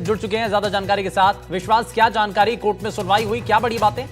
जुड़ चुके हैं ज्यादा जानकारी के साथ। विश्वास, क्या जानकारी, कोर्ट में सुनवाई हुई, क्या बड़ी बातें?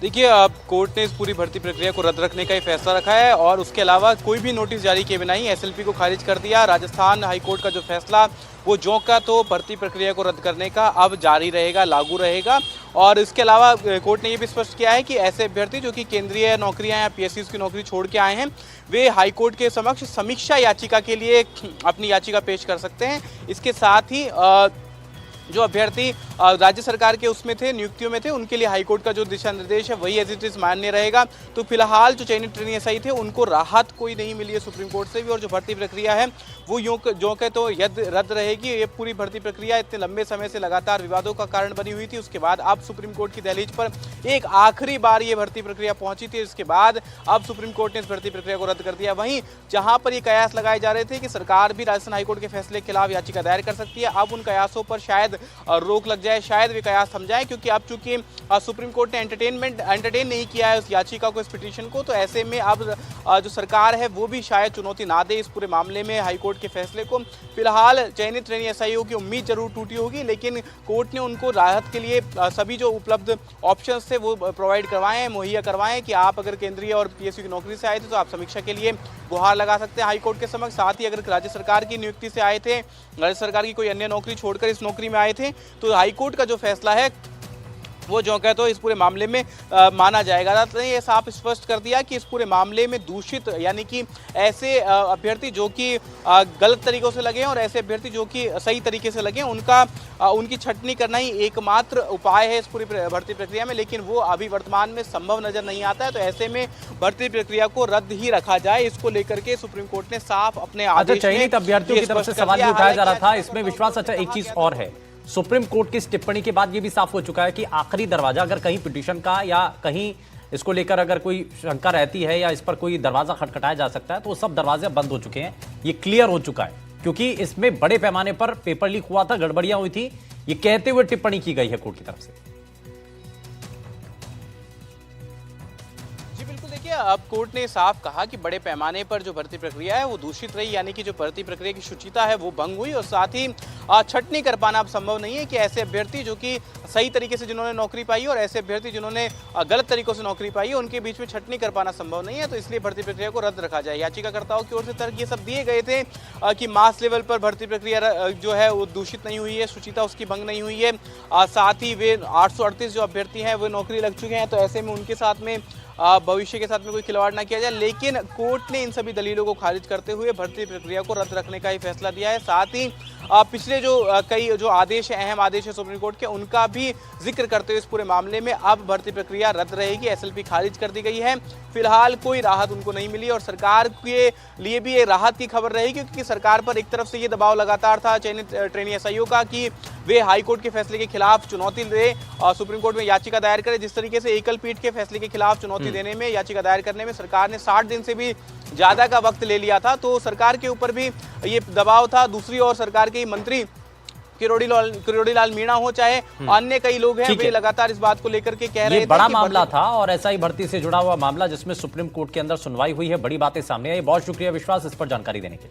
देखिए, अब कोर्ट ने इस पूरी भर्ती प्रक्रिया को रद्द रखने का ही फैसला रखा है और उसके अलावा कोई भी नोटिस जारी किए बिना ही एसएलपी को खारिज कर दिया। राजस्थान हाईकोर्ट का जो फैसला वो ज्यों का तो भर्ती प्रक्रिया को रद्द करने का अब जारी रहेगा, लागू रहेगा। और इसके अलावा कोर्ट ने ये भी स्पष्ट किया है कि ऐसे अभ्यर्थी जो कि केंद्रीय नौकरियां या पीएसयू की नौकरी छोड़ के आए हैं, वे हाईकोर्ट के समक्ष समीक्षा याचिका के लिए अपनी याचिका पेश कर सकते हैं। इसके साथ ही जो अभ्यर्थी राज्य सरकार के उसमें थे, नियुक्तियों में थे, उनके लिए हाईकोर्ट का जो दिशा निर्देश है वही एज इट इज मान्य रहेगा। तो फिलहाल जो चयनित ट्रेनी एसआई थे उनको राहत कोई नहीं मिली है सुप्रीम कोर्ट से भी, और जो भर्ती प्रक्रिया है वो जो के तो रद्द रहेगी। ये पूरी भर्ती प्रक्रिया इतने लंबे समय से लगातार विवादों का कारण बनी हुई थी। उसके बाद अब सुप्रीम कोर्ट की दहलीज पर एक आखिरी बार ये भर्ती प्रक्रिया पहुंची थी। इसके बाद अब सुप्रीम कोर्ट ने इस भर्ती प्रक्रिया को रद्द कर दिया। वहीं जहां पर ये कयास लगाए जा रहे थे कि सरकार भी राजस्थान हाईकोर्ट के फैसले के खिलाफ याचिका दायर कर सकती है, अब उन कयासों पर शायद रोक लग जाए, शायद वे कयास समझाएं, क्योंकि अब चूंकि सुप्रीम कोर्ट ने एंटरटेन नहीं किया है उस याचिका को, इस पिटीशन को, तो ऐसे में अब जो सरकार है वो भी शायद चुनौती ना दे इस पूरे मामले में हाईकोर्ट के फैसले को। फिलहाल चयनित ट्रेनी एसआईओ की उम्मीद जरूर टूटी होगी, लेकिन कोर्ट ने उनको राहत के लिए सभी जो उपलब्ध ऑप्शंस थे वो प्रोवाइड करवाएं, मुहैया करवाएं कि आप अगर केंद्रीय और पीएसयू की नौकरी से आए थे तो आप समीक्षा के लिए गुहार लगा सकते हैं हाईकोर्ट के समक्ष। साथ ही अगर राज्य सरकार की नियुक्ति से आए थे, राज्य सरकार की कोई अन्य नौकरी छोड़कर इस नौकरी में आए थे, तो हाईकोर्ट का जो फैसला है वो जो कहते हो इस पूरे मामले में माना जाएगा। अदालत ने ये साफ स्पष्ट कर दिया कि इस पूरे मामले में दूषित यानी कि ऐसे अभ्यर्थी जो कि गलत तरीकों से लगे हैं और ऐसे अभ्यर्थी जो कि सही तरीके से लगे हैं, उनकी छटनी करना ही एकमात्र उपाय है इस पूरी भर्ती प्रक्रिया में, लेकिन वो अभी वर्तमान में संभव नजर नहीं आता है। तो ऐसे में भर्ती प्रक्रिया को रद्द ही रखा जाए, इसको लेकर के सुप्रीम कोर्ट ने साफ अपने आदेश चयनित अभ्यर्थियों की तरफ से सवाल भी उठाया जा रहा था, इसमें विश्वास। अच्छा, एक चीज और है, सुप्रीम कोर्ट की इस टिप्पणी के बाद यह भी साफ हो चुका है कि आखिरी दरवाजा अगर कहीं पिटीशन का या कहीं इसको लेकर अगर कोई शंका रहती है या इस पर कोई दरवाजा खटखटाया जा सकता है, तो वो सब दरवाजे बंद हो चुके हैं। ये क्लियर हो चुका है, क्योंकि इसमें बड़े पैमाने पर पेपर लीक हुआ था, गड़बड़ियां हुई थी, ये कहते हुए टिप्पणी की गई है कोर्ट की तरफ से। अब कोर्ट ने साफ कहा कि बड़े पैमाने पर जो भर्ती प्रक्रिया है वो दूषित रही, यानी कि जो भर्ती प्रक्रिया की शुचिता है वो भंग हुई, और साथ ही छटनी कर पाना अब संभव नहीं है कि ऐसे अभ्यर्थी जो कि सही तरीके से जिन्होंने नौकरी पाई और ऐसे अभ्यर्थी जिन्होंने गलत तरीकों से नौकरी पाई है उनके बीच में छटनी कर पाना संभव नहीं है। तो इसलिए भर्ती प्रक्रिया को रद्द रखा जाए। याचिकाकर्ताओं की ओर से तर्क ये सब दिए गए थे कि मास लेवल पर भर्ती प्रक्रिया जो है वो दूषित नहीं हुई है, शुचिता उसकी भंग नहीं हुई है। साथ ही वे 838 जो अभ्यर्थी हैं वो नौकरी लग चुके हैं, तो ऐसे में उनके साथ में भविष्य के साथ में कोई खिलवाड़ ना किया जाए। लेकिन कोर्ट ने इन सभी दलीलों को खारिज करते हुए भर्ती प्रक्रिया को रद्द रखने का ही फैसला दिया है। साथ ही पिछले जो कई जो आदेश है, अहम आदेश है सुप्रीम कोर्ट के, उनका भी जिक्र करते हुए इस पूरे मामले में अब भर्ती प्रक्रिया रद्द रहेगी। एसएलपी खारिज कर दी गई है, फिलहाल कोई राहत उनको नहीं मिली, और सरकार के लिए भी ये राहत की खबर रहेगी, क्योंकि सरकार पर एक तरफ से ये दबाव लगातार था चयनित ट्रेनी एसआईओ का कि वे हाईकोर्ट के फैसले के खिलाफ चुनौती दे और सुप्रीम कोर्ट में याचिका दायर करे। जिस तरीके से एकल पीठ के फैसले के खिलाफ चुनौती देने में, याचिका दायर करने में सरकार ने 60 दिन से भी ज्यादा का वक्त ले लिया था, तो सरकार के ऊपर भी ये दबाव था। दूसरी ओर सरकार के मंत्री किरोड़ी लाल मीणा हो, चाहे अन्य कई लोग हैं, वे लगातार इस बात को लेकर के कह रहे थे। ये बड़ा मामला था और ऐसा ही भर्ती से जुड़ा हुआ मामला जिसमें सुप्रीम कोर्ट के अंदर सुनवाई हुई है, बड़ी बातें सामने आई। बहुत शुक्रिया विश्वास इस पर जानकारी देने के लिए।